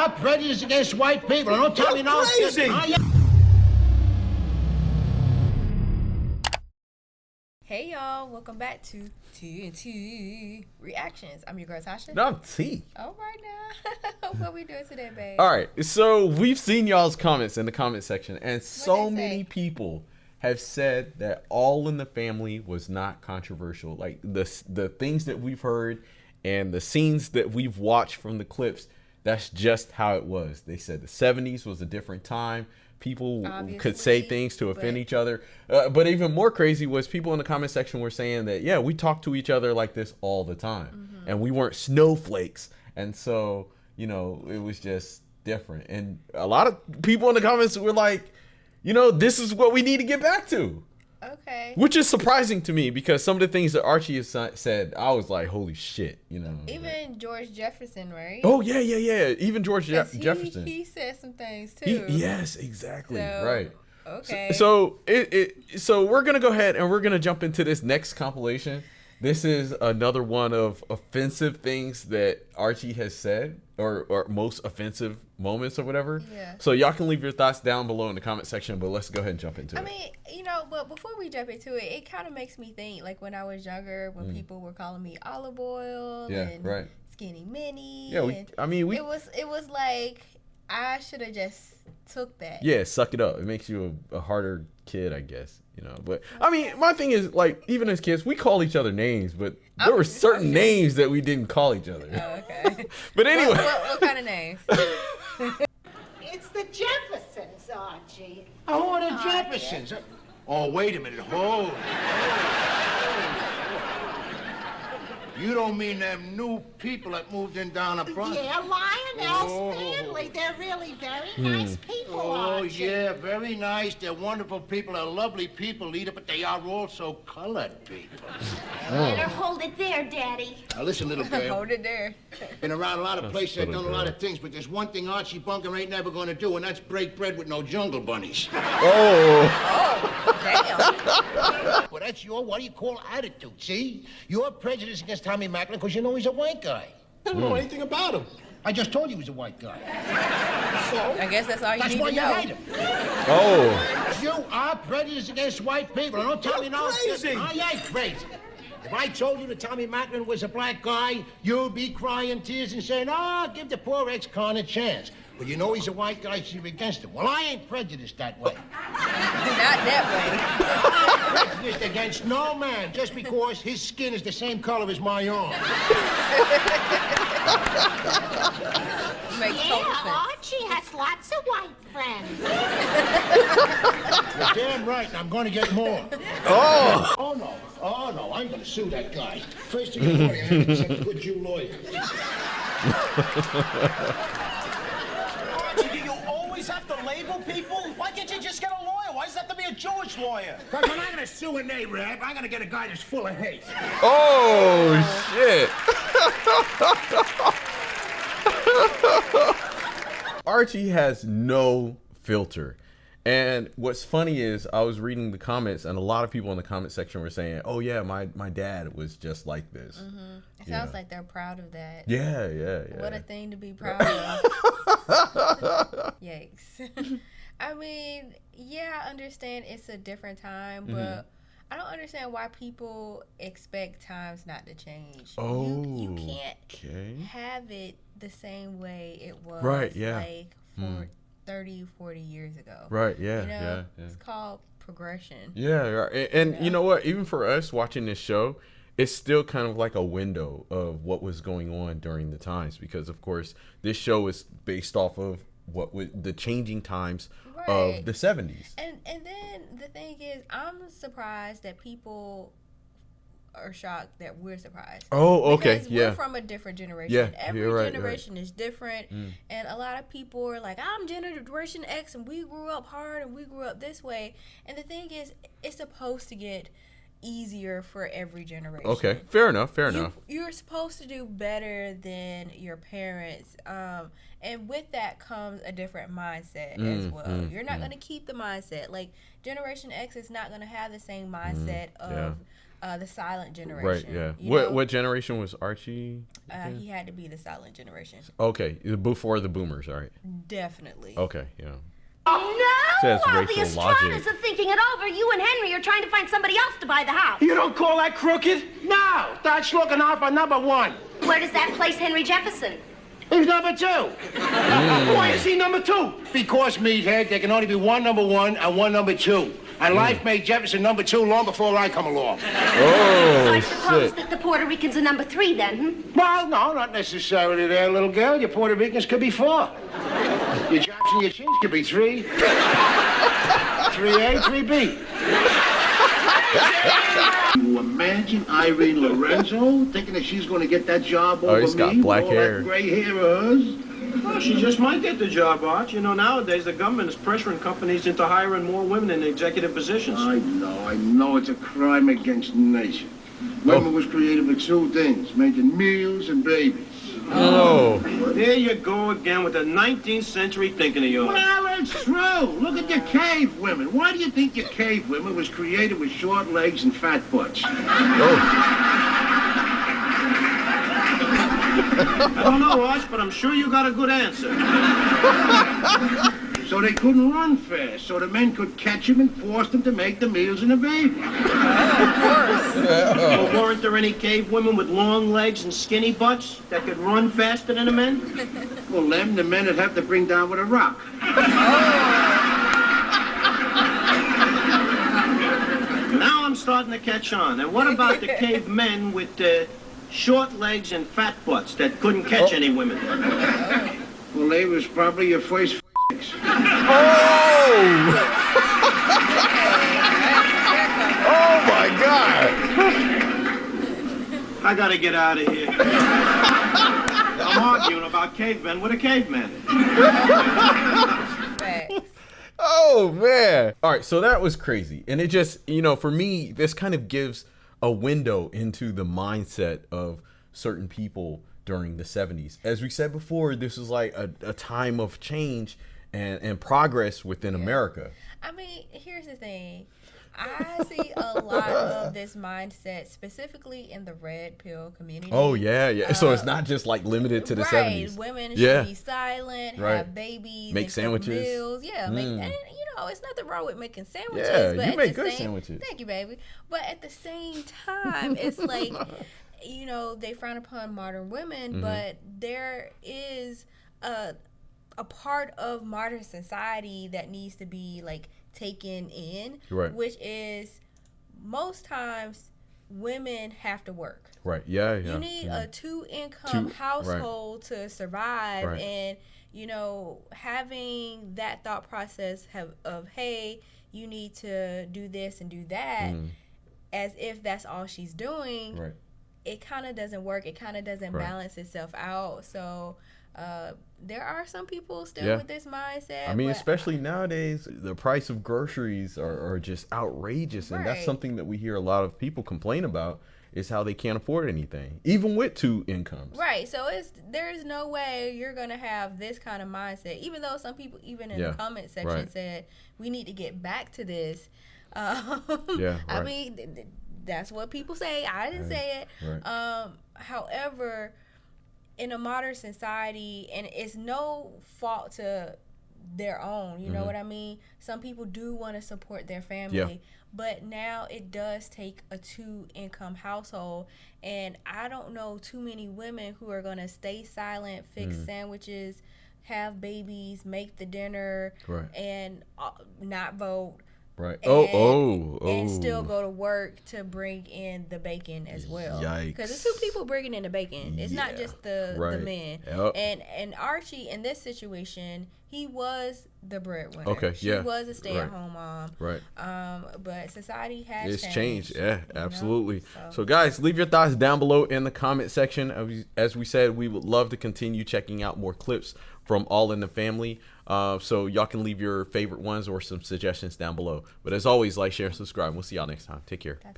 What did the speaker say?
are prejudiced against white people. Don't tell me no. Crazy. Hey y'all, welcome back to TNT Reactions. I'm your girl Tasha. No, I'm T. All right now. What we doing today, babe? All right, so we've seen y'all's comments in the comment section, and so they say? many people have said that All in the Family was not controversial. Like the things that we've heard and the scenes that we've watched from the clips, that's just how it was. They said the 70s was a different time. People could say things to offend each other. But even more crazy was people in the comment section were saying that, yeah, we talk to each other like this all the time. Mm-hmm. And we weren't snowflakes. And so, you know, it was just different. And a lot of people in the comments were like, you know, this is what we need to get back to. Okay. Which is surprising to me because some of the things that Archie has said, I was like, holy shit, you know. Even George Jefferson, right? Oh, yeah. Even George Jefferson. He said some things, too. Yes, exactly. So, right. Okay. So we're going to go ahead and we're going to jump into this next compilation. This is another one of offensive things that Archie has said or most offensive moments or whatever. Yeah. So y'all can leave your thoughts down below in the comment section, but let's go ahead and jump into it. I mean, you know, but before we jump into it, it kind of makes me think, like when I was younger, when people were calling me olive oil and skinny mini. Yeah, it was like I should have just took that. Yeah, suck it up. It makes you a harder kid, I guess. You know, but I mean, my thing is like, even as kids, we call each other names, but there were certain names that we didn't call each other. Oh, okay. But anyway, what kind of names? It's the Jeffersons, Archie. Oh, who are the Jeffersons? Oh, wait a minute. Hold. You don't mean them new people that moved in down the front? Yeah, Lionel Stanley. They're really very nice people, Archie. Yeah, very nice. They're wonderful people. They're lovely people, Lita, but they are also colored people. Better hold it there, Daddy. Now, listen, little girl. Hold it there. Been around a lot of places, I've done a lot of things, but there's one thing Archie Bunker ain't never going to do, and that's break bread with no jungle bunnies. oh, Damn. Well, that's your, what do you call, attitude, see? You're prejudiced against Tommy Macklin because you know he's a white guy. I don't know anything about him. I just told you he was a white guy. So, I guess that's all you that's need why to you know. hate him. Oh. You are prejudiced against white people. Don't tell me no. Crazy. I ain't crazy. If I told you that Tommy Macklin was a black guy, you'd be crying tears and saying, give the poor ex-con a chance. But you know he's a white guy, so you're against him. Well, I ain't prejudiced that way. Not that way. Prejudiced against no man just because his skin is the same color as my own. Makes total sense. Archie has lots of white friends. You're damn right, and I'm going to get more. Oh. Oh, no, I'm going to sue that guy. First thing in the morning, I have to set a good Jew lawyer. Archie, do you always have to label people? Why can't you just get a lawyer? Why does it have to be a Jewish lawyer? Because when I'm going to sue an Arab, I'm going to get a guy that's full of hate. Oh, shit. Archie has no filter. And what's funny is I was reading the comments and a lot of people in the comment section were saying, oh yeah, my dad was just like this. Mm-hmm. It sounds like they're proud of that. Yeah. What a thing to be proud of. Yikes. I mean, yeah, I understand it's a different time, but I don't understand why people expect times not to change. Oh, you can't have it the same way it was like for 30, 40 years ago. Right, yeah, you know, yeah. It's called progression. Yeah, right. And you know what? Even for us watching this show, it's still kind of like a window of what was going on during the times because, of course, this show is based off of the changing times of the 70s. And then the thing is, I'm surprised that people are shocked that we're surprised. Oh, okay, because yeah. we're from a different generation. Yeah, every you're generation is different, and a lot of people are like, I'm Generation X, and we grew up hard, and we grew up this way. And the thing is, it's supposed to get easier for every generation. Okay, fair enough. You're supposed to do better than your parents, and with that comes a different mindset as well. You're not going to keep the mindset. Like, Generation X is not going to have the same mindset of the silent generation. Right. Yeah. You know? What generation was Archie? He had to be the silent generation. Okay, before the boomers, all right. Definitely. Okay, yeah. No, Says all the racial astronomers logic. are thinking it over. You and Henry are trying to find somebody else to buy the house. You don't call that crooked? No, that's looking out for number one. Where does that place Henry Jefferson? He's number two. Why is he number 2? Because, meathead, there can only be one number one and one number two. And life made Jefferson number 2 long before I come along. So Oh, I suppose shit. that the Puerto Ricans are number 3 then, Well, no, not necessarily there, little girl. Your Puerto Ricans could be 4. Your Japs and your Chins could be 3. 3A, 3B. You imagine Irene Lorenzo thinking that she's going to get that job over he's got me black with all hair. that gray hair of hers? Well, she just might get the job, Arch. You know, nowadays the government is pressuring companies into hiring more women in executive positions. I know it's a crime against the nation. Women was created for 2 things, making meals and babies. Oh. Well, there you go again with the 19th century thinking of yours. Well, it's true. Look at your cave women. Why do you think your cave women was created with short legs and fat butts? I don't know, Arch, but I'm sure you got a good answer. So they couldn't run fast, so the men could catch them and force them to make the meals and the babies. Well, weren't there any cave women with long legs and skinny butts that could run faster than the men? Well, them, the men would have to bring down with a rock. Now I'm starting to catch on. And what about the cave men with short legs and fat butts that couldn't catch any women? Well, they was probably your first Oh my God. I gotta get out of here. I'm arguing about cavemen with a caveman. Facts. Oh man. All right, so that was crazy. And it just, for me, this kind of gives a window into the mindset of certain people during the 70s. As we said before, this was like a time of change and progress within America. I mean, here's the thing. I see a lot of this mindset specifically in the red pill community. Oh yeah. So it's not just like limited to the 70s. Women should be silent, have babies, make and cook sandwiches. Meals. Yeah, and it's nothing wrong with making sandwiches. Yeah, but you make good sandwiches. Thank you, baby. But at the same time, it's like, they frown upon modern women, but there is a part of modern society that needs to be like taken in, which is most times women have to work. Right. Yeah. You need a 2-income household to survive, and having that thought process of hey, you need to do this and do that, as if that's all she's doing. Right. It kind of doesn't work. It kind of doesn't balance itself out. So there are some people still with this mindset. I mean, especially nowadays, the price of groceries are just outrageous. And that's something that we hear a lot of people complain about, is how they can't afford anything, even with 2 incomes. Right. So there's no way you're going to have this kind of mindset, even though some people, even in the comment section, said we need to get back to this. I mean, that's what people say. I didn't say it. Right. However, in a modern society, and it's no fault to their own, you know what I mean? Some people do want to support their family, but now it does take a 2-income household, and I don't know too many women who are going to stay silent, fix sandwiches, have babies, make the dinner, and not vote. Right. And, and still go to work to bring in the bacon as well. Yikes. Because it's 2 people bringing in the bacon. It's not just the men. Yep. And Archie, in this situation, he was the breadwinner. Okay. She was a stay-at-home mom. Right. But society has changed. Yeah, absolutely. So guys, leave your thoughts down below in the comment section. As we said, we would love to continue checking out more clips from All in the Family. So y'all can leave your favorite ones or some suggestions down below. But as always, like, share, and subscribe. We'll see y'all next time. Take care.